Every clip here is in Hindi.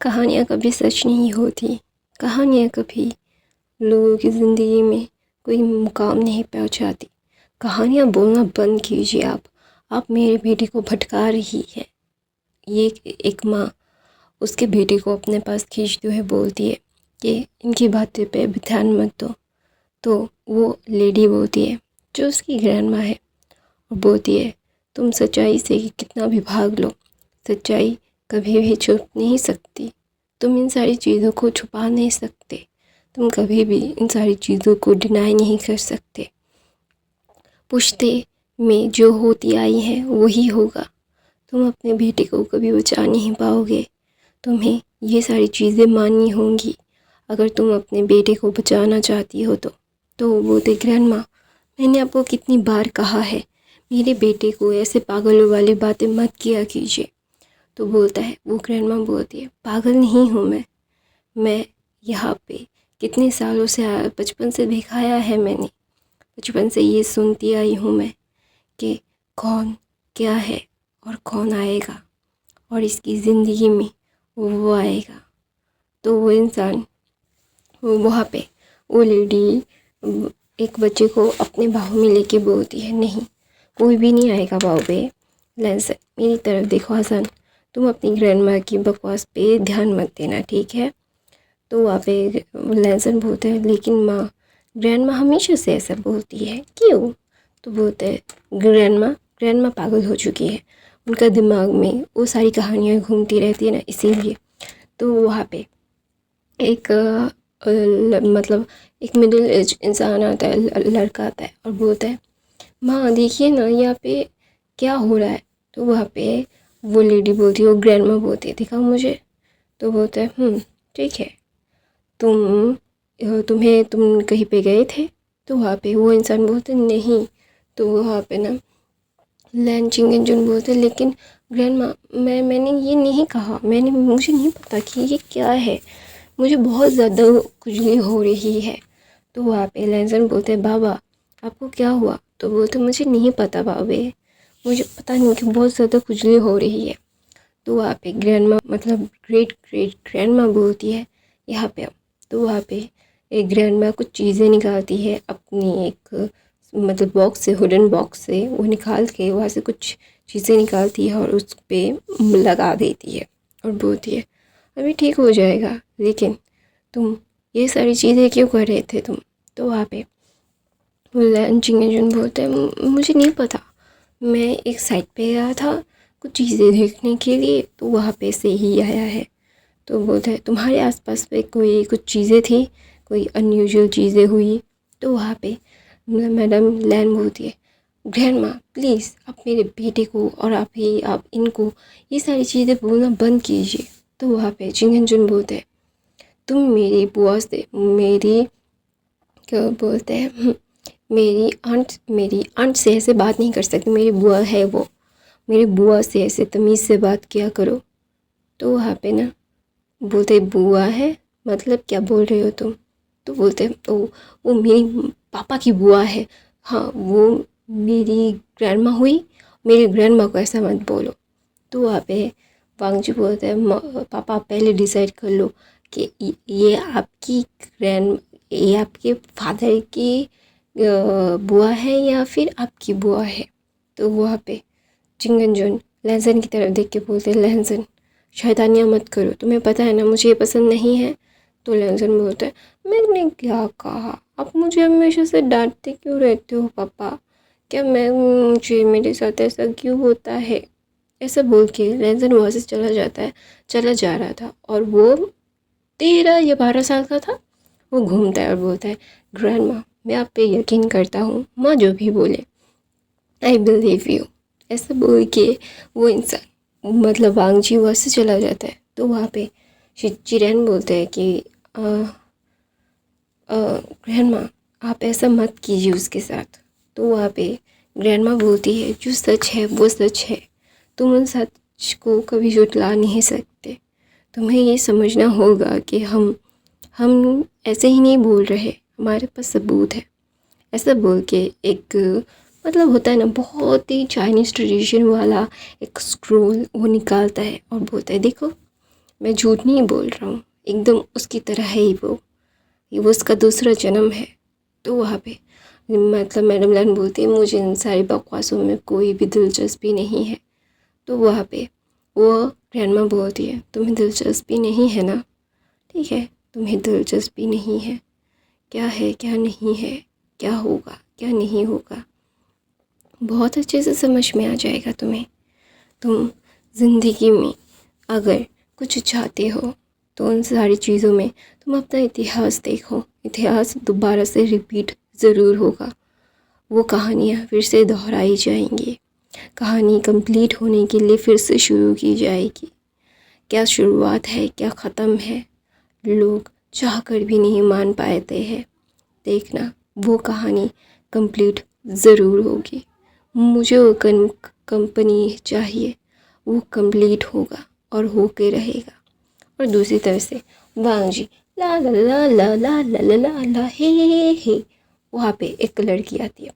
कहानियाँ कभी सच नहीं होती। कहानियाँ कभी लोगों की ज़िंदगी में कोई मुकाम नहीं पहुँचाती। कहानियाँ बोलना बंद कीजिए आप मेरे बेटे को भटका रही है। ये एक माँ उसके बेटे को अपने पास खींचते हुए बोलती है कि इनकी बातें पे भी ध्यान मत दो। तो वो लेडी बोलती है, जो उसकी ग्रैंड माँ है, और बोलती है, तुम सच्चाई से कितना भी भाग लो, सच्चाई कभी भी छुप नहीं सकती। तुम इन सारी चीज़ों को छुपा नहीं सकते। तुम कभी भी इन सारी चीज़ों को डिनाई नहीं कर सकते। पुश्ते में जो होती आई है वही होगा। तुम अपने बेटे को कभी बचा नहीं पाओगे। तुम्हें ये सारी चीज़ें माननी होंगी अगर तुम अपने बेटे को बचाना चाहती हो तो वो बोलते, ग्रैंड माँ, मैंने आपको कितनी बार कहा है मेरे बेटे को ऐसे पागलों वाली बातें मत किया कीजिए। तो बोलता है, वो ग्रैंड माँ बोलती है, पागल नहीं हूँ मैं यहाँ पे कितने सालों से बचपन से दिखाया है मैंने। बचपन से ये सुनती आई हूँ मैं कि कौन क्या है और कौन आएगा, और इसकी ज़िंदगी में वो आएगा। तो वो इंसान वहाँ पे वो लेडी एक बच्चे को अपने बाहों में लेके बोलती है, नहीं, कोई भी नहीं आएगा बाहु पे। लेंस मेरी तरफ देखो हसन, तुम अपनी ग्रैंड माँ की बकवास पे ध्यान मत देना, ठीक है। तो वहाँ पे लेंसन बोलते हैं, लेकिन माँ, ग्रैंड माँ हमेशा से ऐसा बोलती है, क्यों? तो बोलते हैं, ग्रैंड माँ पागल हो चुकी है, उनका दिमाग में वो सारी कहानियाँ घूमती रहती है ना, इसीलिए। तो वहाँ पे एक मतलब एक मिडिल एज इंसान आता है, लड़का आता है और बोलता है, माँ देखिए ना यहाँ पे क्या हो रहा है। तो वहाँ पे वो लेडी बोलती है, वो ग्रैंड माँ बोलती है, दिखाओ मुझे। तो बोलता है, ठीक है, तुम कहीं पे गए थे? तो वहाँ पे वो इंसान बोलते नहीं। तो वहाँ पे ना लैंचिंग इंजन बोलते, लेकिन ग्रैंड माँ, मैंने ये नहीं कहा, मुझे नहीं पता कि ये क्या है, मुझे बहुत ज़्यादा खुजली हो रही है। तो वहाँ पे लैंसन बोलते, बाबा आपको क्या हुआ? तो बोलते, मुझे नहीं पता बाबे, मुझे पता नहीं कि बहुत ज़्यादा खुजली हो रही है। तो वहाँ पे ग्रैंड माँ मतलब ग्रेट ग्रेट ग्रैंड माँ बोलती है, यहाँ पे आओ। तो वहाँ पे एक ग्रैंड माँ कुछ चीज़ें निकालती है अपनी एक मतलब बॉक्स से, वुडन बॉक्स से, वो निकाल के वहाँ से कुछ चीज़ें निकालती है और उस पर लगा देती है और बोलती है, अभी ठीक हो जाएगा, लेकिन तुम ये सारी चीज़ें क्यों कर रहे थे तुम? तो वहाँ पे लंचिंग एजेंट बोलते हैं, मुझे नहीं पता, मैं एक साइट पे गया था कुछ चीज़ें देखने के लिए, तो वहाँ पे से ही आया है। तो बोलते हैं, तुम्हारे आसपास पे कोई कुछ चीज़ें थी, कोई अनयूजुअल चीज़ें हुई? तो वहाँ पे मैडम लैन बोलती है, ग्रैंड माँ प्लीज़ आप मेरे बेटे को और आप इनको ये सारी चीज़ें बोलना बंद कीजिए। तो वहाँ पे चिंगन बोलते हैं, तुम मेरी क्या बोलते हैं, मेरी आंट से ऐसे बात नहीं कर सकती, मेरी बुआ है वो, मेरी बुआ से ऐसे तमीज़ से बात किया करो। तो वहाँ पे ना बोलते, बुआ है मतलब क्या बोल रहे हो तुम? तो बोलते, तो वो मेरी पापा की बुआ है, हाँ वो मेरी ग्रैंडमा हुई, मेरी ग्रैंडमा को ऐसा मत बोलो। तो वहाँ पे वांगजी बोलते हैं, पापा आप पहले डिसाइड कर लो कि ये आपके फादर की बुआ है या फिर आपकी बुआ है। तो वहाँ पे चिंगनजुन लहसन की तरफ देख के बोलते, लहसन शैतानियाँ मत करो, तुम्हें पता है ना मुझे ये पसंद नहीं है। तो लहसन बोलता है, मैंने क्या कहा, आप मुझे हमेशा से डांटते क्यों रहते हो पापा? क्या मुझे मेरे साथ ऐसा क्यों होता है? ऐसा बोल के लहसन वहाँ से चला जा रहा था, और वो 13 या 12 साल का था। वो घूमता है और बोलता है, ग्रैंड माँ मैं आप पे यकीन करता हूँ, माँ जो भी बोले आई बिलीव यू। ऐसा बोल के वो इंसान मतलब वांगजी वहाँ से चला जाता है। तो वहाँ पे चिरैन बोलते हैं कि ग्रैंड माँ आप ऐसा मत कीजिए उसके साथ। तो वहाँ पे ग्रैंड माँ बोलती है, जो सच है वो सच है, तुम उन सच को कभी झुठला नहीं सकते। तुम्हें ये समझना होगा कि हम ऐसे ही नहीं बोल रहे, हमारे पास सबूत है। ऐसा बोल के एक मतलब होता है ना बहुत ही चाइनीज़ ट्रेडिशन वाला एक स्क्रोल वो निकालता है और बोलता है, देखो मैं झूठ नहीं बोल रहा हूँ, एकदम उसकी तरह है ही वो, ये वो उसका दूसरा जन्म है। तो वहाँ पे मतलब मैडम लैन बोलती है मुझे इन सारी बकवासों में कोई भी दिलचस्पी नहीं है। तो वहाँ पे वो ग्रैंडमा बोलती है तुम्हें दिलचस्पी नहीं है ना, ठीक है, तुम्हें दिलचस्पी नहीं है, क्या है क्या नहीं है, क्या होगा क्या नहीं होगा, बहुत अच्छे से समझ में आ जाएगा तुम्हें। तुम ज़िंदगी में अगर कुछ चाहते हो तो उन सारी चीज़ों में तुम अपना इतिहास देखो, इतिहास दोबारा से रिपीट ज़रूर होगा, वो कहानियाँ फिर से दोहराई जाएंगी, कहानी कंप्लीट होने के लिए फिर से शुरू की जाएगी। क्या शुरुआत है क्या ख़त्म है, लोग चाह कर भी नहीं मान पाते हैं। देखना वो कहानी कंप्लीट ज़रूर होगी, मुझे वो कंपनी चाहिए, वो कंप्लीट होगा और होके रहेगा। और दूसरी तरफ से वांगजी ला ला ला ला ला ला ला ला ला हे, वहाँ पे एक लड़की आती है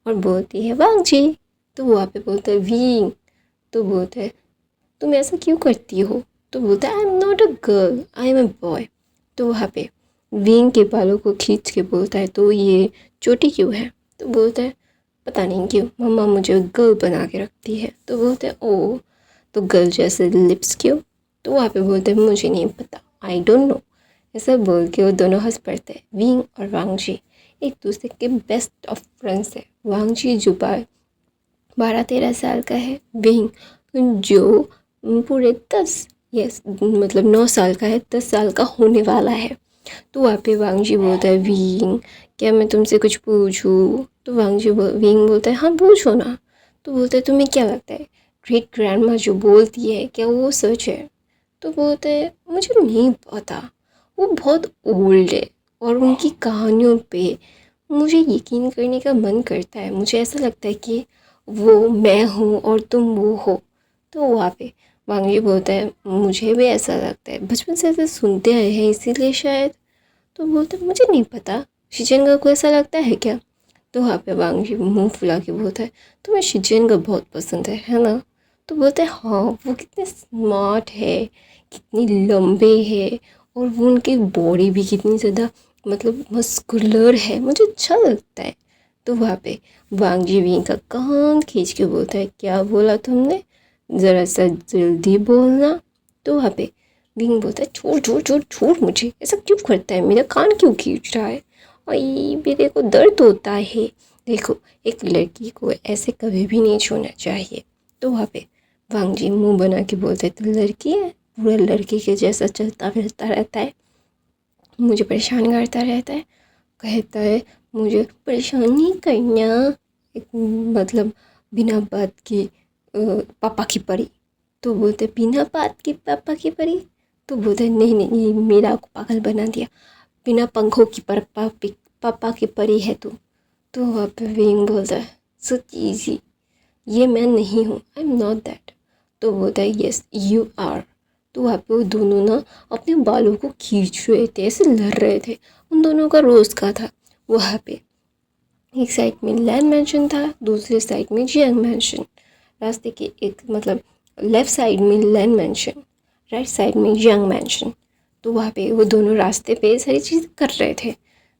और बोलती है वांगजी, तो वहाँ पे बोलता है वींग, तो बोलता है तुम ऐसा क्यों करती हो, तो बोलता है आई am not a girl I am a boy. तो वहाँ पे विंग के बालों को खींच के बोलता है तो ये चोटी क्यों है, तो बोलता है पता नहीं क्यों मम्मा मुझे गर्ल बना के रखती है। तो बोलते हैं ओ तो गर्ल जैसे लिप्स क्यों, तो वहाँ पे बोलते हैं मुझे नहीं पता आई डोंट नो। ऐसा बोल के वो दोनों हंस पड़ते हैं। विंग और वांगजी एक दूसरे के बेस्ट ऑफ फ्रेंड्स है। वांगजी जो 12-13 साल का है, विंग जो पूरे 10 यस मतलब 9 साल का है, 10 साल का होने वाला है। तो वहाँ पे वांगजी बोलता है विंग क्या मैं तुमसे कुछ पूछूं, तो विंग बोलता है हाँ पूछो ना। तो बोलता है तुम्हें क्या लगता है ग्रेट ग्रैंडमा जो बोलती है क्या वो सच है, तो बोलता है मुझे नहीं पता, वो बहुत ओल्ड है और उनकी कहानियों पे मुझे यकीन करने का मन करता है, मुझे ऐसा लगता है कि वो मैं हूँ और तुम वो हो। तो वहाँ पे वांगजी बोलता है मुझे भी ऐसा लगता है, बचपन से ऐसे सुनते आए हैं इसीलिए शायद। तो बोलते मुझे नहीं पता शिजेंगा को ऐसा लगता है क्या, तो वहाँ पे वांगजी मुंह फुला के बोलता है तुम्हें शिजेंगा बहुत पसंद है ना, तो बोलते हैं हाँ वो कितने स्मार्ट है, कितनी लंबे है और वो उनकी बॉडी भी कितनी ज़्यादा मतलब मस्कुलर है, मुझे अच्छा लगता है। तो वहाँ पे वांगजी विंग का कान खींच के बोलता है क्या बोला तुमने, ज़रा सा जल्दी बोलना। तो वहाँ पे विंग बोलता है छोड़ छोड़ छोड़ छोड़ मुझे, ऐसा क्यों करता है, मेरा कान क्यों खींच रहा है, और ये मेरे को दर्द होता है। देखो एक लड़की को ऐसे कभी भी नहीं छूना चाहिए। तो वहाँ पे वांगजी मुंह बना के बोलते तो लड़की है पूरा लड़की के जैसा चलता फिरता रहता है, मुझे परेशान करता रहता है, कहता है मुझे परेशान नहीं करना, एक मतलब बिना बात की पापा की परी। तो बोलते बिना बात की पापा की परी, तो बोलते नहीं नहीं नहीं मेरा को पागल बना दिया, बिना पंखों की पापा की परी है तू। तो वहाँ पे विंग बोलता है सच इजी, ये मैं नहीं हूँ आई एम नॉट दैट। तो बोलता है यस यू आर। तो वहाँ पे वो दोनों ना अपने बालों को खींच रहे थे, ऐसे लड़ रहे थे, उन दोनों का रोज़ का था। वहाँ पे एक साइड में लैन मैंशन था, दूसरे साइड में जियांग मैंशन, रास्ते के एक मतलब लेफ़्ट साइड में लैन मैंशन, राइट साइड में जियांग मैंशन। तो वहाँ पे वो दोनों रास्ते पे सारी चीज़ कर रहे थे।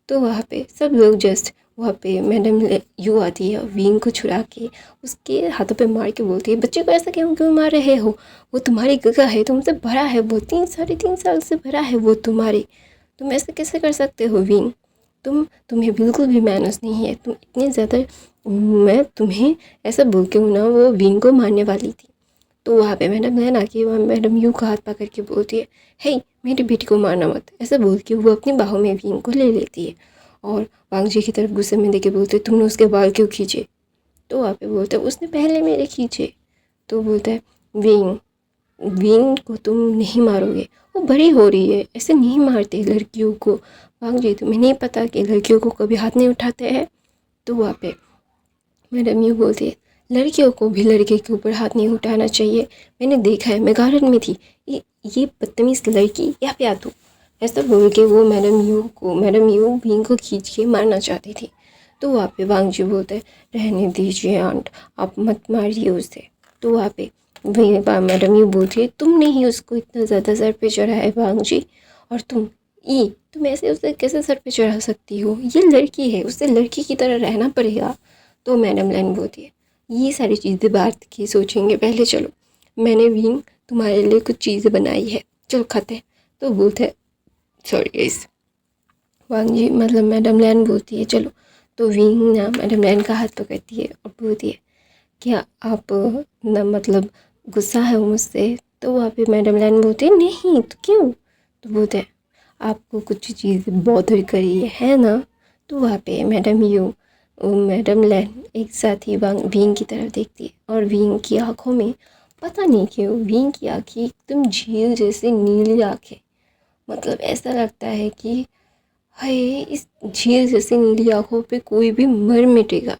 तो वहाँ पे सब लोग जस्ट वहाँ पे मैडम यू आती है विंग को छुड़ा के उसके हाथों पे मार के बोलती है बच्चे को ऐसा क्यों क्यों मार रहे हो, वो तुम्हारी गगा है, तुमसे बड़ा है, वो 3-3.5 साल से बड़ा है वो तुम्हारे, तुम ऐसे कैसे कर सकते हो विंग, तुम्हें बिल्कुल भी मैनर्स नहीं है, तुम इतने ज़्यादा, मैं तुम्हें ऐसा बोल के ना वो विंग को मारने वाली थी। तो वहाँ पे मैडम है ना कि वहाँ मैडम यू का हाथ पकड़ के बोलती है हे मेरी बेटी को मारना मत, ऐसा बोल के वो अपनी बाहों में विंग को ले लेती है और वांगजी की तरफ गुस्से में देके बोलते तुमने उसके बाल क्यों खींचे। तो वहाँ पे बोलते उसने पहले मेरे खींचे। तो बोलता है विंग विंग को तुम नहीं मारोगे, वो बड़ी हो रही है, ऐसे नहीं मारते लड़कियों को, वांगजी तुम्हें नहीं पता कि लड़कियों को कभी हाथ नहीं उठाते हैं। तो वहाँ पे मैडम यूँ बोलती है लड़कियों को भी लड़के के ऊपर हाथ नहीं उठाना चाहिए, मैंने देखा है, मैं गार्डन में थी, ये बदतमीज़ लड़की यहाँ पे आ तू, ऐसा बोल के वो मैडम यू विंग को खींच के मारना चाहती थी। तो वहाँ पे वांगजी बोलते रहने दीजिए आंट, आप मत मारिए उसे। तो वहाँ पे वही मैडम ये बोलती है तुमने ही उसको इतना ज़्यादा सर पे चढ़ाया है वांग जी, और तुम ऐसे उसे कैसे सर पे चढ़ा सकती हो, ये लड़की है, उसे लड़की की तरह रहना पड़ेगा। तो मैडम लैन बोलती है ये सारी चीज़ें बात की सोचेंगे, पहले चलो मैंने भी तुम्हारे लिए कुछ चीज़ें बनाई है, चलो खाते हैं। तो बोलते सॉरी गाइस, वांग जी मतलब मैडम लैन बोलती है चलो। तो विंग ना मैडम लैन का हाथ पकड़ती है और बोलती है क्या आप ना मतलब गुस्सा है मुझसे। तो वहाँ पे मैडम लैन बोलती है नहीं तो क्यों। तो बोलते हैं आपको कुछ चीज़ बॉदर करी है ना। तो वहाँ पे मैडम लैन एक साथ ही विंग की तरफ देखती है और विंग की आंखों में पता नहीं क्यों विंग की आँखें एकदम झील जैसी नीली आँखें, मतलब ऐसा लगता है कि हाय इस झील जैसी नीली आँखों पे कोई भी मर मिटेगा।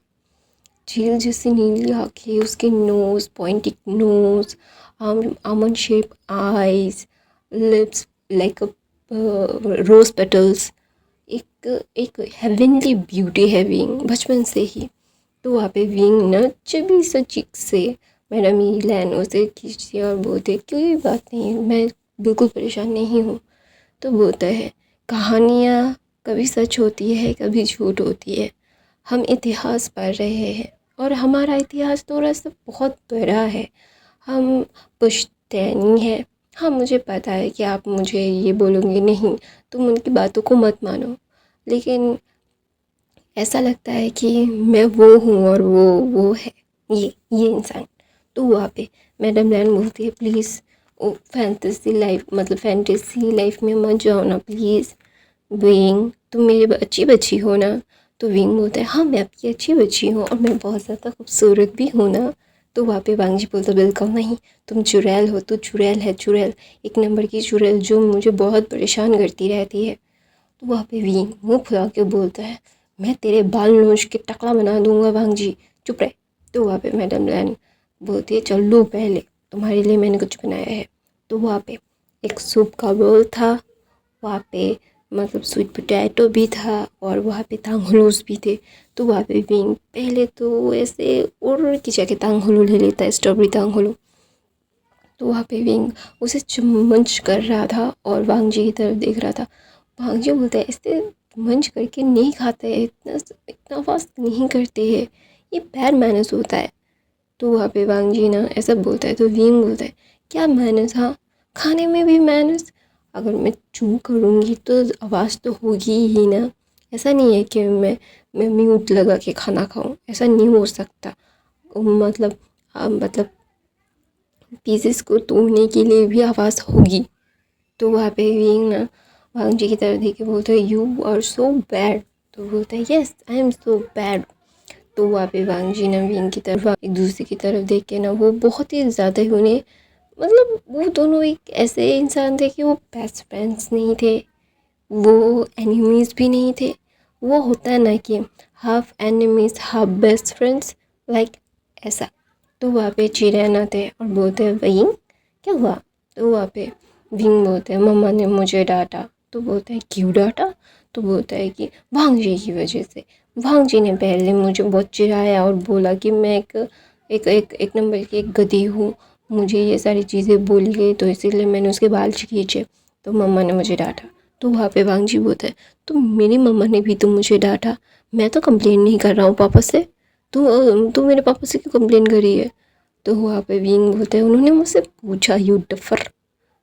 झील जैसी नीली आँखें, उसके nose pointed nose, almond shape eyes, lips like a rose petals, एक एक हेवनली ब्यूटी है विंग बचपन से ही। तो वहाँ पे विंग न चबी सा चिक से मैडम ये लैन उसे खींचती है और बोलते कोई बात नहीं मैं बिल्कुल परेशान नहीं हूँ। तो बोलता है कहानियाँ कभी सच होती है कभी झूठ होती है, हम इतिहास पढ़ रहे हैं और हमारा इतिहास थोड़ा सा बहुत बड़ा है, हम पुश्तैनी है। हाँ मुझे पता है कि आप मुझे ये बोलोगे नहीं तुम उनकी बातों को मत मानो, लेकिन ऐसा लगता है कि मैं वो हूँ और वो है ये इंसान। तो वहाँ पे मैडम लैन बोलती है प्लीज़ ओ फैंटेसी लाइफ मतलब फैंटेसी लाइफ में मत जाओ ना प्लीज़, विंग तुम मेरी अच्छी बच्ची हो ना। तो विंग बोलता है हाँ मैं आपकी अच्छी बच्ची हूँ और मैं बहुत ज़्यादा खूबसूरत भी हूँ ना। तो वहाँ पे वांग जी बोलता बिल्कुल नहीं तुम चुड़ैल हो, तो चुड़ैल है चुड़ैल, एक नंबर की चुड़ैल जो मुझे बहुत परेशान करती रहती है। तो वहाँ पे विंग मुँह फुला के बोलता है मैं तेरे बाल नोच के टकला बना दूंगा वांग जी, चुप रहे। तो वहाँ पे मैडम लैन बोलती है चल लो पहले तुम्हारे लिए मैंने कुछ बनाया है। तो वहाँ पे एक सूप का बोल था, वहाँ पे मतलब स्वीट पोटैटो भी था और वहाँ पे तांगुलूस भी थे। तो वहाँ पे विंग पहले तो ऐसे और की जगह तांगुलू ले लेता है, स्ट्रॉबेरी तांगुलू। तो वहाँ पे विंग उसे चुम्मच कर रहा था और वांग जी की तरफ देख रहा था। वांग जी बोलता है ऐसे मंच करके नहीं खाते हैं, इतना इतना फास्ट नहीं करते हैं, ये बैड मैनर्स होता है। तो वहाँ पे वांग जी ना ऐसा बोलता है तो विंग बोलता है क्या मैनर्स, हाँ खाने में भी मैनर्स, अगर मैं चू करूँगी तो आवाज़ तो होगी ही ना, ऐसा नहीं है कि मैं म्यूट लगा के खाना खाऊं, ऐसा नहीं हो सकता। मतलब मतलब पीसेस को तोड़ने के लिए भी आवाज़ होगी। तो वहाँ पे विंग ना वांग जी की तरफ देख के बोलता है यू आर सो बैड। तो बोलता है yes I am so bad. तो वहाँ पे वांग जी ना विंग की तरफ एक दूसरे की तरफ देख के ना वो बहुत ही ज़्यादा ही उन्हें मतलब वो दोनों एक ऐसे इंसान थे कि वो बेस्ट फ्रेंड्स नहीं थे, वो एनिमीज़ भी नहीं थे, वो होता है ना कि half enemies half best friends like ऐसा। तो वहाँ पे चिड़ैना थे और बोलते हैं विंग क्या हुआ। तो वहाँ पे विंग बोलते हैं मम्मा ने मुझे डांटा। तो बोलते हैं क्यों डांटा। तो बोलता है कि भांग जी की वजह से, भांग जी ने पहले मुझे बहुत चिढ़ाया और बोला कि मैं एक नंबर की एक गधी हूँ, मुझे ये सारी चीज़ें बोली गई तो इसीलिए मैंने उसके बाल खींचे, तो मम्मा ने मुझे डांटा। तो वहाँ पे वांग जी बोलता है तो मेरी मम्मा ने भी तो मुझे डांटा, मैं तो कंप्लेन नहीं कर रहा हूँ पापा से, तू मेरे पापा से क्यों कंप्लेन करी है। तो वहाँ पे विंग बोलते हैं उन्होंने मुझसे पूछा यू डफर।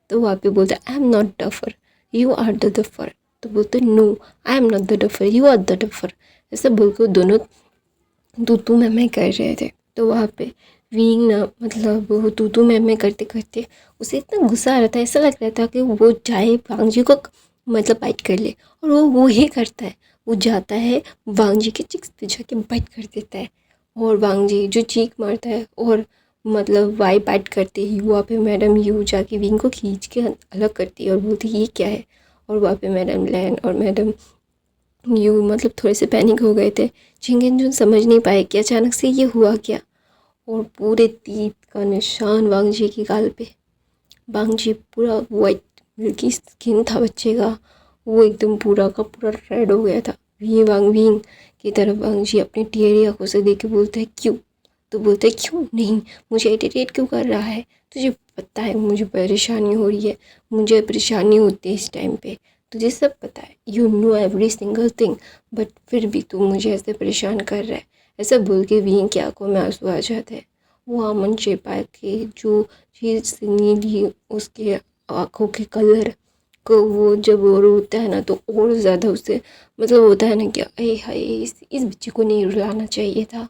तो वहाँ पे बोलते I am not duffer you are the duffer. तो बोलते no I am not the duffer you are the duffer. ऐसे बोलकर दोनों तू मैं कर रहे थे। तो वहाँ पे विंग ना मतलब वो तू मैं करते करते उसे इतना गुस्सा आ रहा था, ऐसा लग रहा था कि वो जाए वांग जी को मतलब बाइट कर ले, और वो ही करता है, वो जाता है वांग जी के चिक्स पे जाके बाइट कर देता है और वांग जी जो चीख मारता है और मतलब वाई बाइट करते ही वहाँ पे मैडम यू जाके विंग को खींच के अलग करती है और बोलती है ये क्या है। और वहाँ पे मैडम लैन और मैडम यू मतलब थोड़े से पैनिक हो गए थे, चिंगन जुन समझ नहीं पाए कि अचानक से ये हुआ क्या। और पूरे तीत का निशान वांग जी की गाल पे, वांग जी पूरा वाइट मिल्की स्किन था बच्चे का, वो एकदम पूरा का पूरा रेड हो गया था। विंग की तरफ वांग जी अपनी टेढ़ी आंखों से देख के बोलते हैं क्यों तो बोलता है क्यों नहीं, मुझे इरिटेट क्यों कर रहा है, तुझे पता है मुझे परेशानी हो रही है, मुझे परेशानी होती है इस टाइम पे, तुझे सब पता है, you know every single thing, but फिर भी तू मुझे ऐसे परेशान कर रहा है। ऐसा बोल के विंग की आंखों में आंसू आ जाते हैं। वो अमन छिपा के जो चीज़ नीली उसके आंखों के कलर को वो जब वो रोता है ना तो और ज़्यादा उससे मतलब होता है ना कि अरे हाय इस बच्चे को नहीं रुलाना चाहिए था,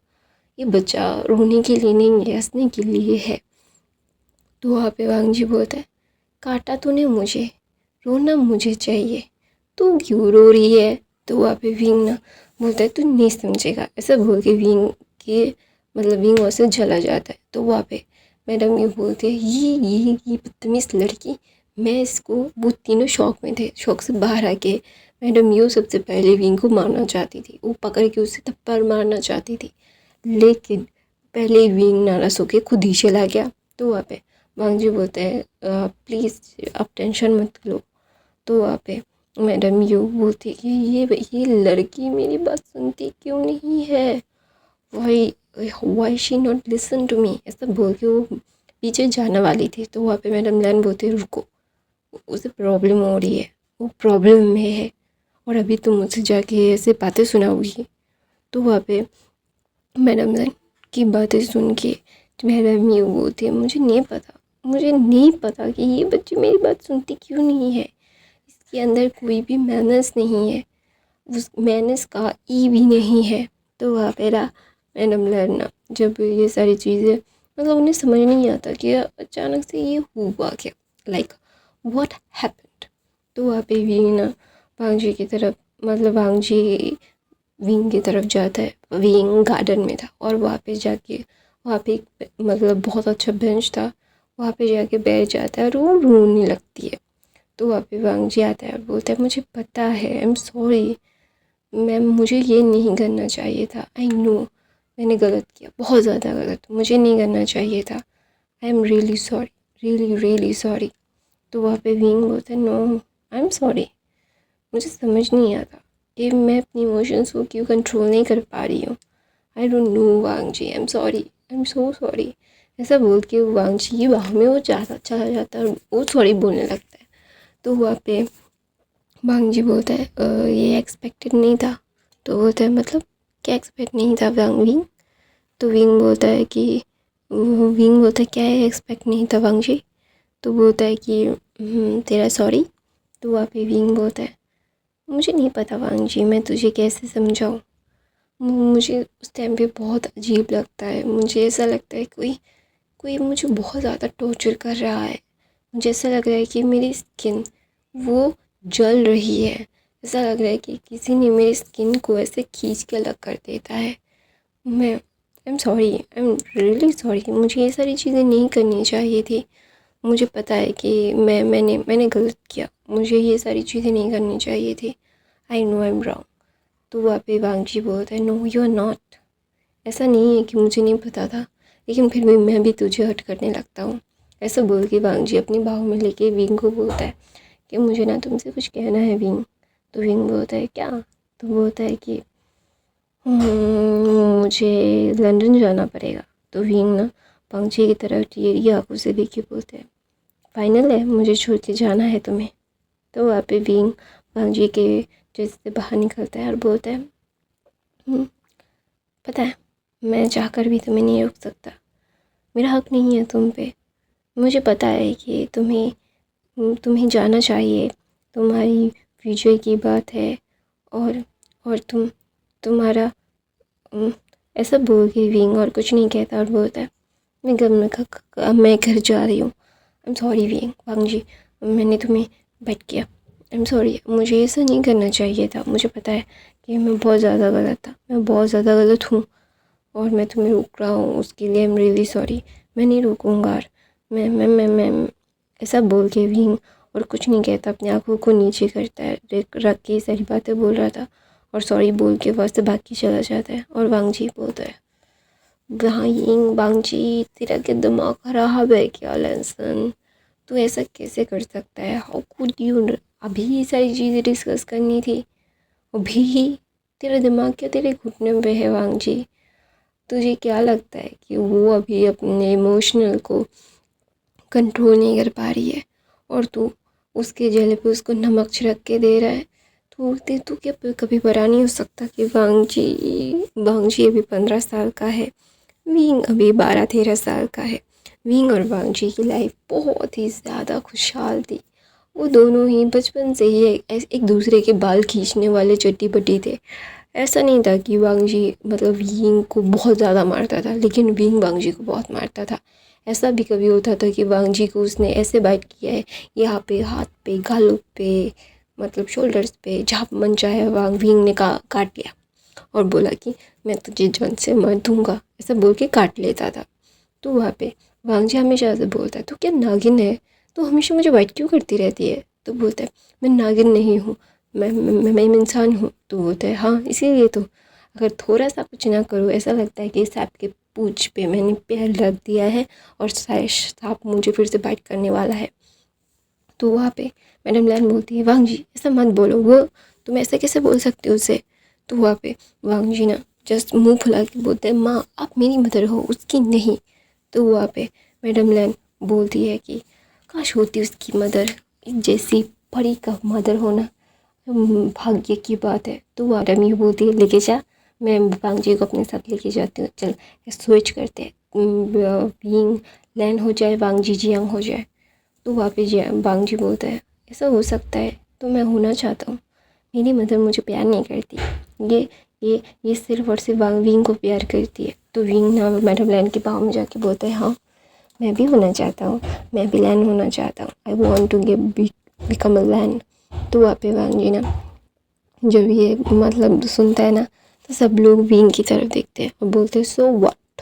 ये बच्चा रोने के लिए नहीं है, हंसने के लिए है। तो वहाँ पे वांगजी बोलता है काटा तूने मुझे, रोना मुझे चाहिए, तू क्यों रो रही है। तो वहाँ पे विंग ना बोलता है तू नहीं समझेगा, ऐसा बोल के विंग के मतलब विंग वहाँ से चला जाता है। तो वहाँ पे मैडम ये बोलती है ये बदतमीज़ लड़की, मैं इसको वो तीनों शौक में थे, शौक से बाहर आके मैडम यू सबसे पहले विंग को मारना चाहती थी, वो पकड़ के उसे थप्पड़ मारना चाहती थी, लेकिन पहले विंग नाराज़ होके खुद ही चला गया। तो वहाँ पे वांगजी बोलते हैं प्लीज़ आप टेंशन मत लो। तो वहाँ पे मैडम यू बोलती है कि ये लड़की मेरी बात सुनती क्यों नहीं है, why why she not listen to me, ऐसा बोल के वो पीछे जाने वाली थी। तो वहाँ पे मैडम लैन बोलती है रुको, उसे प्रॉब्लम हो रही है, वो प्रॉब्लम में है और अभी तुम मुझसे जाके ऐसे बातें सुनाओगी। तो वहाँ पे मैडम लैन की बातें सुन के मैडम यू बोलती है मुझे नहीं पता कि ये बच्ची मेरी बात सुनती क्यों नहीं है, इसके अंदर कोई भी मैनर्स नहीं है, उस मैनर्स का ई भी नहीं है। तो वहाँ पे मैडम लर्ना जब ये सारी चीज़ें मतलब उन्हें समझ नहीं आता कि अचानक से ये हुआ क्या, लाइक व्हाट हैपेंड। तो वहाँ पे भी ना वांगजी की तरफ मतलब वांगजी विंग की तरफ जाता है, विंग गार्डन में था और वहाँ पे जाके वहाँ पे एक मतलब बहुत अच्छा बेंच था, वहाँ पे जाके बैठ जाता है और वो रोने लगती है। तो वहाँ पे वांगजी आता है और बोलता है मुझे पता है, आई एम सॉरी मैम, मुझे ये नहीं करना चाहिए था, आई नो मैंने गलत किया, बहुत ज़्यादा गलत, मुझे नहीं करना चाहिए था, I am really sorry, really really sorry. तो वहाँ पे विंग बोलता है नो आई एम सॉरी, मुझे समझ नहीं आता कि मैं अपनी इमोशंस को क्यों कंट्रोल नहीं कर पा रही हूँ, आई डोंट नो वांगजी, I am sorry, I am so sorry. ऐसा बोल के वांगजी की बाहों में वो चला जाता है और वो सॉरी बोलने लगता है। तो वहाँ पे वांगजी बोलता है ये एक्सपेक्टेड नहीं था। तो बोलता है मतलब क्या एक्सपेक्ट नहीं था विंग। तो विंग बोलता है क्या एक्सपेक्ट नहीं था वांगजी। तो बोलता है कि तेरा सॉरी। तो वहाँ पे विंग बोलता है मुझे नहीं पता वांगजी, मैं तुझे कैसे समझाऊँ, मुझे उस टाइम पे बहुत अजीब लगता है, मुझे ऐसा लगता है कोई कोई मुझे बहुत ज़्यादा टॉर्चर कर रहा है, मुझे ऐसा लग रहा है कि मेरी स्किन वो जल रही है, ऐसा लग रहा है कि किसी ने मेरी स्किन को ऐसे खींच के अलग कर देता है। मैं आई am sorry, I am really sorry, मुझे ये सारी चीज़ें नहीं करनी चाहिए थी, मुझे पता है कि मैंने गलत किया, मुझे ये सारी चीज़ें नहीं करनी चाहिए थी, I know I am wrong. तो वहाँ पे वांगजी बोलता है नो यू आर नॉट, ऐसा नहीं है कि मुझे नहीं पता था, लेकिन फिर भी मैं भी तुझे हर्ट करने लगता हूँ। ऐसा बोल के वांगजी अपनी बाहों में लेके विंग को बोलता है कि मुझे ना तुमसे कुछ कहना है विंग। तो विंग बोलता है क्या। तो बोलता है कि मुझे लंदन जाना पड़ेगा। तो विंग ना वांगजी की तरफ टेढ़ी आंखों से देख के बोलते हैं फाइनल है, मुझे छोड़ के जाना है तुम्हें। तो वहाँ पे विंग वांगजी के जैसे से बाहर निकलता है और बोलता है पता है मैं चाहकर भी तुम्हें नहीं रोक सकता, मेरा हक नहीं है तुम पे, मुझे पता है कि तुम्हें जाना चाहिए, तुम्हारी फ्यूचर की बात है और तुम्हारा ऐसा बोल के विंग और कुछ नहीं कहता और बोलता है मैं घर जा रही हूँ, आई एम सॉरी विंग वांगजी, मैंने तुम्हें बैठ किया, आई एम सॉरी, मुझे ऐसा नहीं करना चाहिए था, मुझे पता है कि मैं बहुत ज़्यादा गलत था, मैं बहुत ज़्यादा गलत हूँ और मैं तुम्हें रोक रहा हूँ, उसके लिए आई एम रियली सॉरी, मैं नहीं रोकूँगा। और मैं ऐसा बोल के विंग और कुछ नहीं कहता, अपनी आँखों को नीचे करता है, रख के सारी बातें बोल रहा था और सॉरी बोल के वहाँ से भाग के चला जाता है। और वांगजी बोलता है वांगजी तेरा क्या दिमाग खराब है क्या लैंसन, तू ऐसा कैसे कर सकता है, हाउ कुड यू, अभी ये सारी चीज़ें डिस्कस करनी थी, अभी ही, तेरा दिमाग क्या तेरे घुटने पे है वांगजी। तुझे क्या लगता है कि वो अभी अपने इमोशनल को कंट्रोल नहीं कर पा रही है और तू उसके जले पे उसको नमक छिड़क के दे रहा है? तू क्या कभी बड़ा नहीं हो सकता कि वांगजी अभी 15 साल का है, विंग अभी 12-13 साल का है। विंग और वांगजी की लाइफ बहुत ही ज़्यादा खुशहाल थी। वो दोनों ही बचपन से ही एक दूसरे के बाल खींचने वाले चट्टी बट्टी थे। ऐसा नहीं था कि वांगजी मतलब विंग को बहुत ज़्यादा मारता था, लेकिन विंग वांगजी को बहुत मारता था। ऐसा भी कभी होता था कि वांगजी को उसने ऐसे बाइट किया है, यहाँ पे, हाथ पे, गालों पे, मतलब शोल्डर्स पे, जहाँ मन चाहे विंग ने काट लिया और बोला कि मैं तुझे जान से मार दूंगा, ऐसा बोल के काट लेता था। तो वहाँ पे वांगजी हमेशा ऐसे बोलता है, तो क्या नागिन है? तो हमेशा मुझे वाइट क्यों करती रहती है? तो बोलता है मैं नागिन नहीं हूँ, मैं इंसान हूँ। तो बोलता है हाँ इसीलिए तो अगर थोड़ा सा कुछ ना करो ऐसा लगता है कि सांप के पूंछ पे मैंने पैर रख दिया है और शायद सांप मुझे फिर से बाइट करने वाला है। तो वहाँ पे मैडम लैन बोलती है वांगजी ऐसा मत बोलो, वो तुम ऐसे कैसे बोल सकते हो उसे? तो वहाँ पे वांगजी ना जस्ट मुंह फुला के बोलते हैं माँ आप मेरी मदर हो, उसकी नहीं। तो वहाँ पे मैडम लैन बोलती है कि काश होती उसकी मदर, एक जैसी परी का मदर होना भाग्य की बात है। तो वो मैडम ये बोलती है लेके जा, मैं वांगजी को अपने साथ लेके जाती हूँ, चल स्विच करते हैं, बीइंग लैन हो जाए वांगजी जियांग हो जाए। तो वहाँ पे वांगजी बोलता है ऐसा हो सकता है तो मैं होना चाहता हूँ, मेरी मदर मुझे प्यार नहीं करती, ये सिर्फ और सिर्फ विंग को प्यार करती है। तो विंग ना मैडम लैन के पाँव में जाके बोलता है हाँ मैं भी होना चाहता हूँ, मैं भी लैन होना चाहता हूँ, I want to become a lion. तो वहाँ पे वांगजी ना जब ये मतलब सुनता है ना तो सब लोग विंग की तरफ देखते हैं और बोलते हैं सो व्हाट,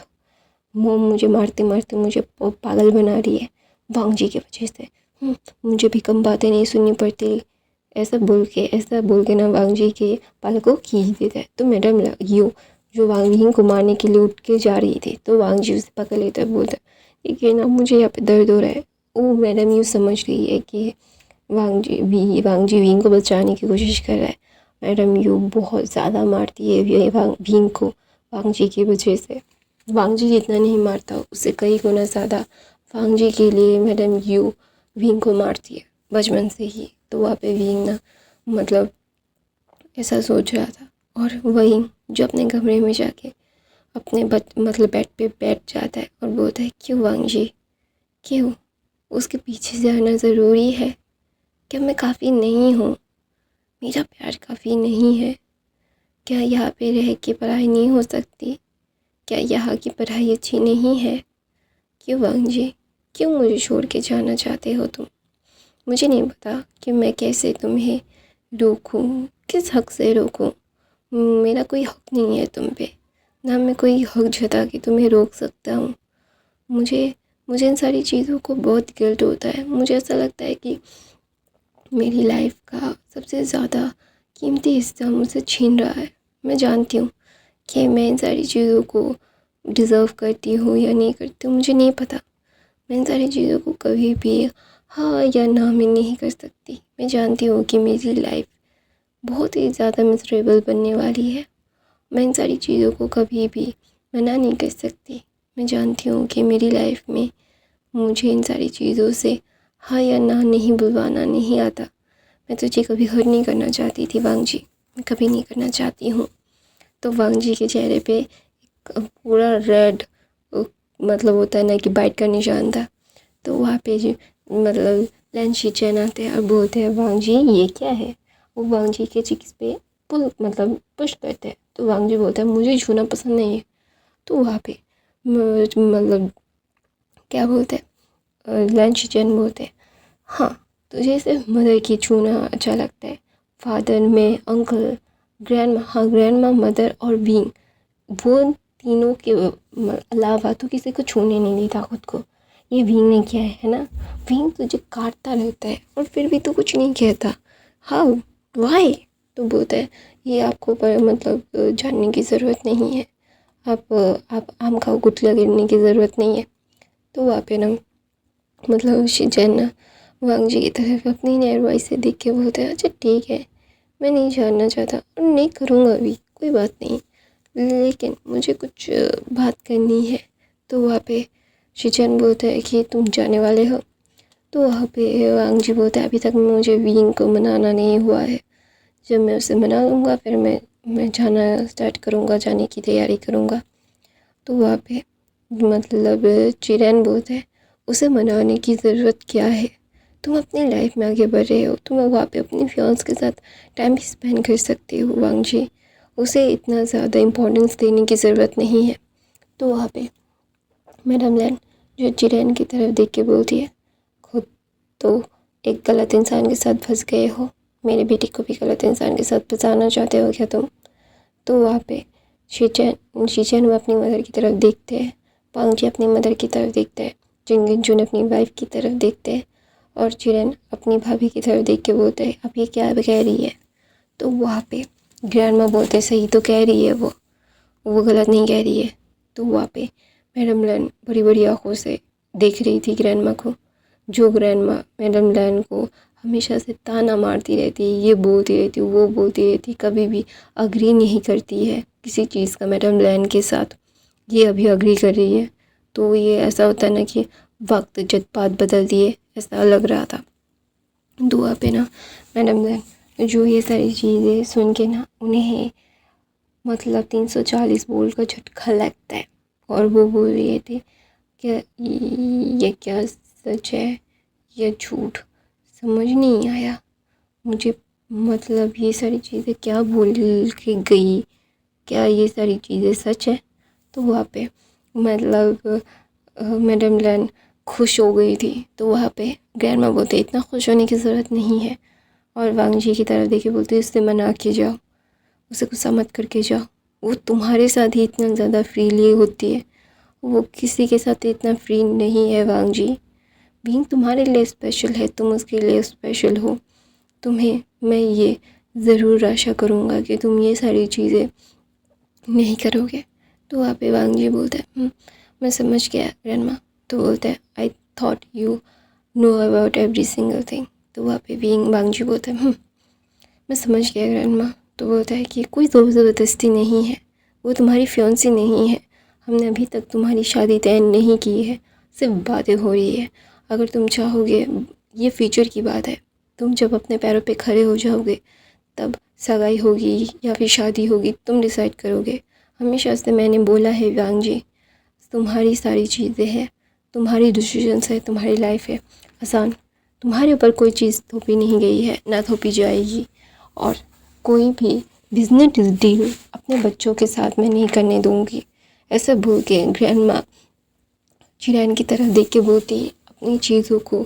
मोम मुझे मारते मारते मुझे पागल बना रही है वांगजी की वजह से। मुझे भी कम बातें नहीं सुननी पड़ती। ऐसा बोल के ना वांगजी के बाल को खींच देता है। तो मैडम यू जो वांगजी को मारने के लिए उठ के जा रही थी तो वांगजी उसे पकड़ लेता है, बोलता है देखिए ना मुझे यहाँ पे दर्द हो रहा है। वो मैडम यूँ समझ रही है कि वांगजी विंग को बचाने की कोशिश कर रहा है। मैडम यू बहुत ज़्यादा मारती है विंग को वांगजी की वजह से। वांगजी जितना नहीं मारता उससे कई गुना ज़्यादा वांगजी के लिए मैडम यू विंग को मारती है बचपन से ही। तो वहाँ पे विंग ना मतलब ऐसा सोच रहा था और वही जो अपने कमरे में जाके अपने मतलब बेड पे बैठ जाता है और बोलता है क्यों वांगजी क्यों, उसके पीछे जाना ज़रूरी है? क्या मैं काफ़ी नहीं हूँ? मेरा प्यार काफ़ी नहीं है? क्या यहाँ पे रह के पढ़ाई नहीं हो सकती? क्या यहाँ की पढ़ाई अच्छी नहीं है? क्यों वांगजी क्यों मुझे छोड़ के जाना चाहते हो तुम? मुझे नहीं पता कि मैं कैसे तुम्हें रोकूं, किस हक से रोकूं। मेरा कोई हक नहीं है तुम पे, ना मैं कोई हक जता के तुम्हें रोक सकता हूँ। मुझे मुझे इन सारी चीज़ों को बहुत गिल्ट होता है। मुझे ऐसा लगता है कि मेरी लाइफ का सबसे ज़्यादा कीमती हिस्सा मुझसे छीन रहा है। मैं जानती हूँ कि मैं इन सारी चीज़ों को डिज़र्व करती हूँ या नहीं करती हूँ, मुझे नहीं पता। मैं इन सारी चीज़ों को कभी भी हाँ या ना में नहीं कर सकती। मैं जानती हूँ कि मेरी लाइफ बहुत ही ज़्यादा मिजरेबल बनने वाली है। मैं इन सारी चीज़ों को कभी भी मना नहीं कर सकती। मैं जानती हूँ कि मेरी लाइफ में मुझे इन सारी चीज़ों से हाँ या ना नहीं बुलवाना नहीं आता। मैं तुझे कभी हर्ट नहीं करना चाहती थी वांगजी, मैं कभी नहीं करना चाहती हूँ। तो वांगजी के चेहरे पे एक पूरा रेड मतलब होता है ना कि बाइट का निशान था। तो वहाँ पे जो मतलब लैन शिचेन आते हैं और बोलते हैं वांगजी ये क्या है? वो वांगजी के चिक्स पे पुश करते हैं। तो वांगजी बोलता है मुझे छूना पसंद नहीं है। तो वहाँ पे मतलब क्या बोलते हैं लैन शिचेन बोलते हैं हाँ तुझे सिर्फ मदर की छूना अच्छा लगता है, फादर में अंकल, ग्रैंड माँ, मदर और विंग, वो तीनों के अलावा तो किसी को छूने नहीं देता खुद को। ये विंग ने किया है ना? विंग तुझे काटता रहता है और फिर भी तू कुछ नहीं कहता। How why? तो बोलता है ये आपको मतलब जानने की ज़रूरत नहीं है। आप आम खाओ, गुटला गिरने की ज़रूरत नहीं है। तो वहाँ पे ना मतलब शिनचैन ना वांगजी की तरफ अपनी नैरवाई से देख के बोलता है अच्छा ठीक है, मैं नहीं जानना चाहता और नहीं करूँगा भी, कोई बात नहीं, लेकिन मुझे कुछ बात करनी है। तो वहाँ पे शिचन बोलता है कि तुम जाने वाले हो। तो वहाँ पे वांग जी बोलता है अभी तक मुझे विंग को मनाना नहीं हुआ है, जब मैं उसे मना लूँगा फिर मैं जाना स्टार्ट करूँगा, जाने की तैयारी करूँगा। तो वहाँ पे मतलब चिरैन बोलता है उसे मनाने की ज़रूरत क्या है, तुम अपनी लाइफ में आगे बढ़ रहे हो, तुम वहाँ पे अपनी फियांस के साथ टाइम भी स्पेंड कर सकते हो वांग जी, उसे इतना ज़्यादा इम्पोर्टेंस देने की ज़रूरत नहीं है। तो वहाँ पे मैडम लैन जो चिरैन की तरफ देख के बोलती है खुद तो एक गलत इंसान के साथ फंस गए हो, मेरी बेटी को भी गलत इंसान के साथ फंसाना चाहते हो क्या तुम। तो वहाँ पे शीचैन वो अपनी मदर की तरफ देखते हैं, पांग जी अपनी मदर की तरफ देखते हैं, जिंगन जुन अपनी वाइफ की तरफ देखते हैं और चिरैन अपनी भाभी की तरफ देख के बोलते हैं अब ये क्या कह रही है। तो वहाँ पे ग्रैंडमा बोलते सही तो कह रही है, वो गलत नहीं कह रही है। तो वहाँ पे मैडम लैन बड़ी बड़ी आँखों से देख रही थी ग्रैंडमा को, जो ग्रैंडमा मैडम लैन को हमेशा से ताना मारती रहती है, ये बोलती रहती, वो बोलती रहती, कभी भी अग्री नहीं करती है किसी चीज़ का मैडम लैन के साथ। ये अभी अग्री कर रही है तो ये ऐसा होता है ना कि वक्त जब बात बदल दिए, ऐसा लग रहा था। दुआ पे ना मैडम लैन जो ये सारी चीज़ें सुन के ना उन्हें मतलब 340 वोल्ट का झटका लगता है और वो बोल रही थी कि ये क्या सच है या झूठ, समझ नहीं आया मुझे, मतलब ये सारी चीज़ें क्या बोल के गई, क्या ये सारी चीज़ें सच है। तो वहाँ पे मतलब मैडम लैन खुश हो गई थी। तो वहाँ पे ग्रैंडमा बोलते इतना खुश होने की ज़रूरत नहीं है, और वांग जी की तरफ देखे बोलते उससे मना के जाओ, उसे गुस्सा मत करके जाओ, वो तुम्हारे साथ ही इतना ज़्यादा फ्रीली होती है, वो किसी के साथ इतना फ्री नहीं है वांग जी। बीइंग तुम्हारे लिए स्पेशल है, तुम उसके लिए स्पेशल हो, तुम्हें मैं ये ज़रूर आशा करूँगा कि तुम ये सारी चीज़ें नहीं करोगे। तो वहाँ पे वांग जी बोलते हैं मैं समझ गया ग्रैंडमा। तो बोलते हैं I thought you know about every single thing. तो वहाँ पे बीइंग वांग जी बोलते हैं मैं समझ गया ग्रैंडमा। तो बोलता है कि कोई ज़ोर ज़बरदस्ती नहीं है, वो तुम्हारी फियांसी नहीं है, हमने अभी तक तुम्हारी शादी तय नहीं की है, सिर्फ बातें हो रही है। अगर तुम चाहोगे, ये फ्यूचर की बात है, तुम जब अपने पैरों पे खड़े हो जाओगे तब सगाई होगी या फिर शादी होगी, तुम डिसाइड करोगे। हमेशा से मैंने बोला है वांग जी, तुम्हारी सारी चीज़ें हैं, तुम्हारी डिसीजंस है, तुम्हारी लाइफ है आसान, तुम्हारे ऊपर कोई चीज़ थोपी नहीं गई है, ना थोपी जाएगी। और कोई भी बिजनेस डील अपने बच्चों के साथ मैं नहीं करने दूंगी। ऐसा बोल के ग्रैंडमा चिरैन की तरफ देख के बोलती अपनी चीज़ों को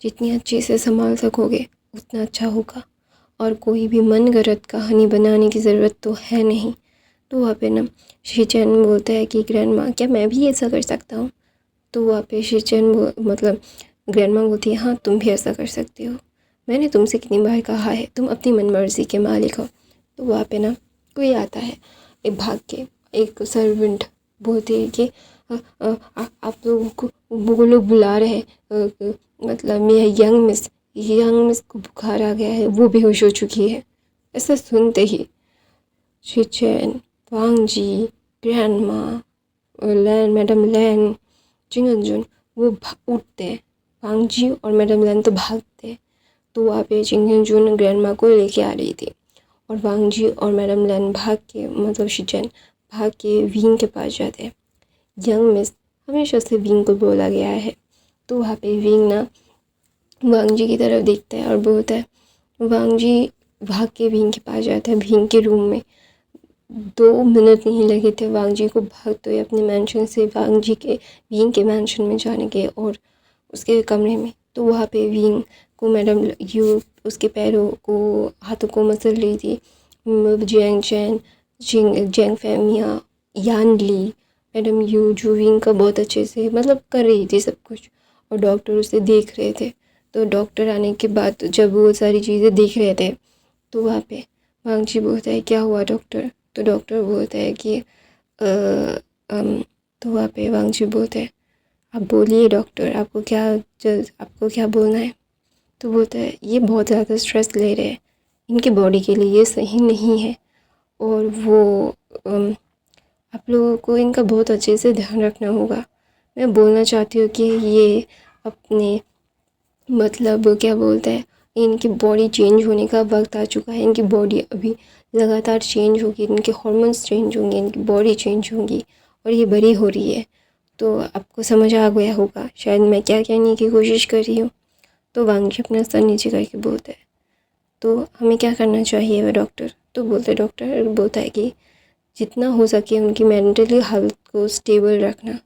जितनी अच्छे से संभाल सकोगे उतना अच्छा होगा, और कोई भी मनगढ़ंत कहानी बनाने की ज़रूरत तो है नहीं। तो वहाँ पे ना शिचैन बोलता है कि ग्रैंडमा क्या मैं भी ऐसा कर सकता हूँ। तो वहाँ पे शिचैन मतलब ग्रैंडमा बोलती है हाँ तुम भी ऐसा कर सकते हो, मैंने तुमसे कितनी बार कहा है तुम अपनी मनमर्जी के मालिक हो। तो वहाँ पे ना कोई आता है, एक भाग के एक सर्वेंट बोलते हैं कि आप लोगों को वो लोग बुला रहे हैं, मतलब मैं यंग मिस को बुखार आ गया है, वो बेहोश हो चुकी है। ऐसा सुनते ही शिचैन, वांग जी, ग्रैंडमा, लैन, मैडम लैन, जिंगन जुन वो उठते हैं, वांग जी और मैडम लैन तो भागते हैं। तो वहाँ पे जिंगन जुन ग्रैंडमा को लेके आ रही थी और वांग जी और मैडम लैन भाग के मतलब शिचैन भाग के विंग के पास जाते हैं। यंग मिस हमेशा से विंग को बोला गया है। तो वहाँ पे विंग ना वांग जी की तरफ देखता है और बोलता है, वांग जी भाग के विंग के पास जाता है। विंग के रूम में 2 मिनट नहीं लगे थे वांग जी को भागते हुए अपने मैंशन से वांग जी के विंग के मैंशन में जाने के और उसके कमरे में। तो वहाँ पे विंग को मैडम यू उसके पैरों को हाथों को मसल रही थी। जियांग चैन, जेंग फेमिया, यान ली, मैडम यू जो विंग का बहुत अच्छे से मतलब कर रही थी सब कुछ, और डॉक्टर उसे देख रहे थे। तो डॉक्टर आने के बाद जब वो सारी चीज़ें देख रहे थे तो वहाँ पे वांग जी बोलता है क्या हुआ डॉक्टर। तो डॉक्टर बोलता है कि तो वहाँ पे वांग जी बोलते हैं आप बोलिए डॉक्टर, आपको क्या बोलना है। तो बोलता है ये बहुत ज़्यादा स्ट्रेस ले रहे हैं, इनकी बॉडी के लिए ये सही नहीं है, और वो आप लोगों को इनका बहुत अच्छे से ध्यान रखना होगा। मैं बोलना चाहती हूँ कि ये अपने मतलब क्या बोलते हैं, इनकी बॉडी चेंज होने का वक्त आ चुका है। इनकी बॉडी अभी लगातार चेंज होगी, इनके हार्मोन्स चेंज होंगे, इनकी बॉडी चेंज होगी और ये बड़ी हो रही है। तो आपको समझ आ गया होगा शायद मैं क्या कहने की कोशिश कर रही हूँ। तो वांगी अपना सर नीचे करके बोलता है, तो हमें क्या करना चाहिए वह डॉक्टर? तो डॉक्टर बोलता है कि जितना हो सके उनकी मेंटली हेल्थ को स्टेबल रखना,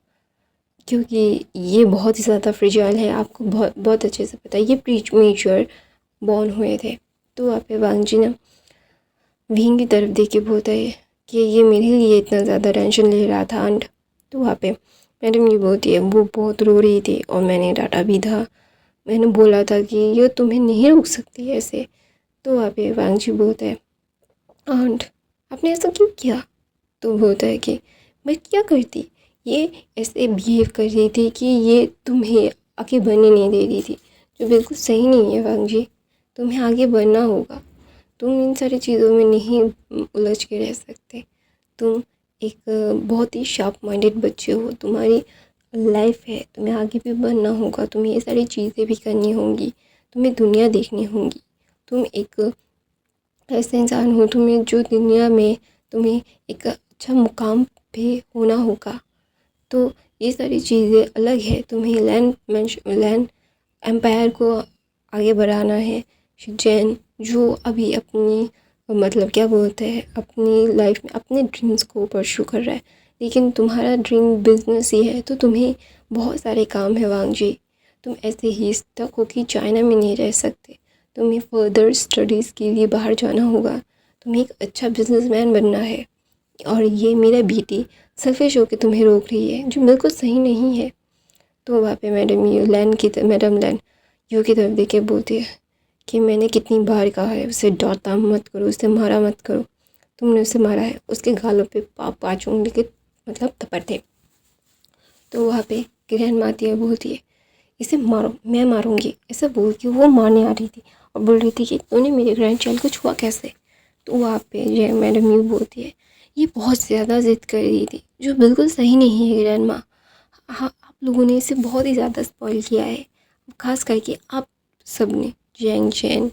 क्योंकि ये बहुत ही ज़्यादा फ्रिजाइल है। आपको बहुत बहुत अच्छे से पता है, ये प्रीमेच्योर बॉर्न हुए थे। तो वहाँ पे वांगजी ना विंग की तरफ देख के बोलता है कि ये मेरे लिए इतना ज़्यादा टेंशन ले रहा था आंट। तो वहाँ पे मैडम ये बोलती है, वो बहुत रो रही थी और मैंने डांटा भी था, मैंने बोला था कि ये तुम्हें नहीं रोक सकती ऐसे। तो वहाँ पे वांगजी बोलता है, आंट आपने ऐसा क्यों किया? तो बोलता है कि मैं क्या करती, ये ऐसे बिहेव कर रही थी कि ये तुम्हें आगे बढ़ने नहीं दे रही थी, जो बिल्कुल सही नहीं है वांगजी। तुम्हें आगे बढ़ना होगा, तुम इन सारी चीज़ों में नहीं उलझ के रह सकते। तुम एक बहुत ही शार्प माइंडेड बच्चे हो, तुम्हारी लाइफ है, तुम्हें आगे भी बढ़ना होगा, तुम्हें ये सारी चीज़ें भी करनी होंगी, तुम्हें दुनिया देखनी होंगी। तुम एक ऐसे इंसान हो, तुम्हें जो दुनिया में तुम्हें एक अच्छा मुकाम पे होना होगा। तो ये सारी चीज़ें अलग है, तुम्हें लैंड एम्पायर को आगे बढ़ाना है। जैन जो अभी अपनी मतलब क्या बोलते हैं, अपनी लाइफ में अपने ड्रीम्स को परस्यू कर रहा है, लेकिन तुम्हारा ड्रीम बिजनेस ही है, तो तुम्हें बहुत सारे काम है वांगजी। तुम ऐसे ही स्टक हो कि चाइना में नहीं रह सकते, तुम्हें फर्दर स्टडीज़ के लिए बाहर जाना होगा, तुम्हें एक अच्छा बिजनेसमैन बनना है। और ये मेरा बेटी सेल्फिश होकर तुम्हें रोक रही है, जो बिल्कुल सही नहीं है। तो वहाँ पे मैडम लैन यू की तरफ देख के बोलती है कि मैंने कितनी बार कहा है उसे डांटा मत करो, उसे मारा मत करो, तुमने उसे मारा है। उसके गालों पे पाँच उंगली के मतलब थप्पड़ थे। तो वहाँ पे ग्रैंड माती बोलती है, इसे मारो, मैं मारूंगी, ऐसा बोल के वो मारने आ रही थी और बोल रही थी कि तूने मेरे ग्रैंड चाइल्ड को छुआ कैसे। तो वहाँ पे जय मैडम यू बोलती है, ये बहुत ज़्यादा ज़िद कर रही थी, जो बिल्कुल सही नहीं है ग्रैंड माँ। हाँ, आप लोगों ने इसे बहुत ही ज़्यादा स्पॉइल किया है, खास करके आप सब ने, जैंग चैन,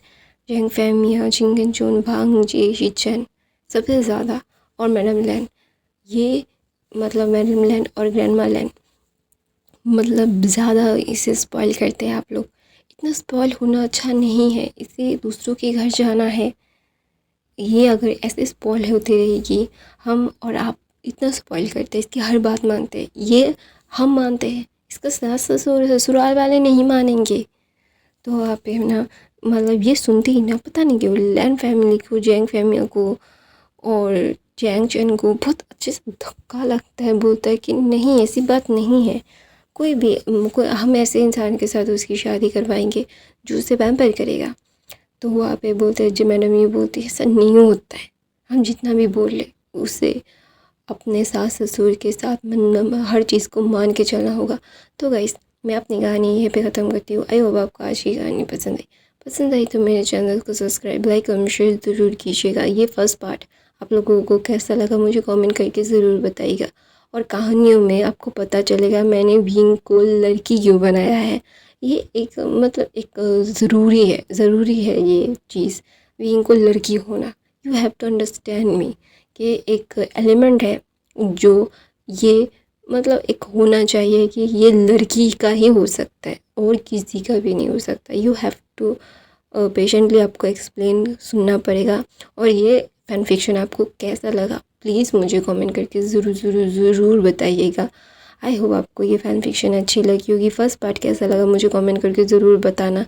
जैंग फैमिया, चिंगन चोन, भांग जे शिचन सबसे ज़्यादा, और मैडम लैन। ये मतलब मैडम लैन और ग्रैंड माँ लैन मतलब ज़्यादा इसे स्पॉइल करते हैं आप लोग। इतना स्पॉइल होना अच्छा नहीं है, इसे दूसरों के घर जाना है। ये अगर ऐसे स्पॉइल होती रहेगी, हम और आप इतना स्पॉइल करते हैं, इसकी हर बात मानते हैं, ये हम मानते हैं, इसका सास ससुर ससुराल वाले नहीं मानेंगे। तो आप है ना मतलब ये सुनते ही ना पता नहीं क्यों लैन फैमिली को, जैंग फैमिली को और जैंग चैन को बहुत अच्छे से धक्का लगता है, बोलता है कि नहीं ऐसी बात नहीं है, कोई हम ऐसे इंसान के साथ उसकी शादी करवाएंगे जो उसे पैम्पर करेगा। तो वहाँ पे बोलते हैं, जो मैडम ये बोलती है, ऐसा नहीं होता है, हम जितना भी बोल ले उसे अपने सास ससुर के साथ हर चीज़ को मान के चलना होगा। तो गाइस मैं अपनी कहानी यहीं पे ख़त्म करती हूँ। आई होप आपको आज की कहानी पसंद आई तो मेरे चैनल को सब्सक्राइब, लाइक और शेयर ज़रूर कीजिएगा। ये फर्स्ट पार्ट आप लोगों को कैसा लगा मुझे कमेंट करके ज़रूर बताइएगा, और कहानियों में आपको पता चलेगा मैंने विंग को लड़की क्यों बनाया है। ये एक मतलब एक ज़रूरी है ये चीज़, विंग को लड़की होना। You have to understand me कि एक एलिमेंट है जो ये मतलब एक होना चाहिए कि ये लड़की का ही हो सकता है और किसी का भी नहीं हो सकता। यू हैव टू पेशेंटली आपको एक्सप्लेन सुनना पड़ेगा। और ये फैन फिक्शन आपको कैसा लगा प्लीज़ मुझे कमेंट करके ज़रूर बताइएगा। आई होप आपको ये फैन फिक्शन अच्छी लगी होगी। फर्स्ट पार्ट कैसा लगा मुझे कमेंट करके ज़रूर बताना।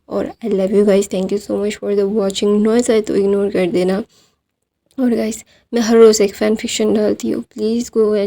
और I love you guys, thank you so much for the watching. Noise आए तो इग्नोर कर देना। और गाइस मैं हर रोज़ एक फ़ैन फिक्शन डालती हूँ, प्लीज़ गो एंड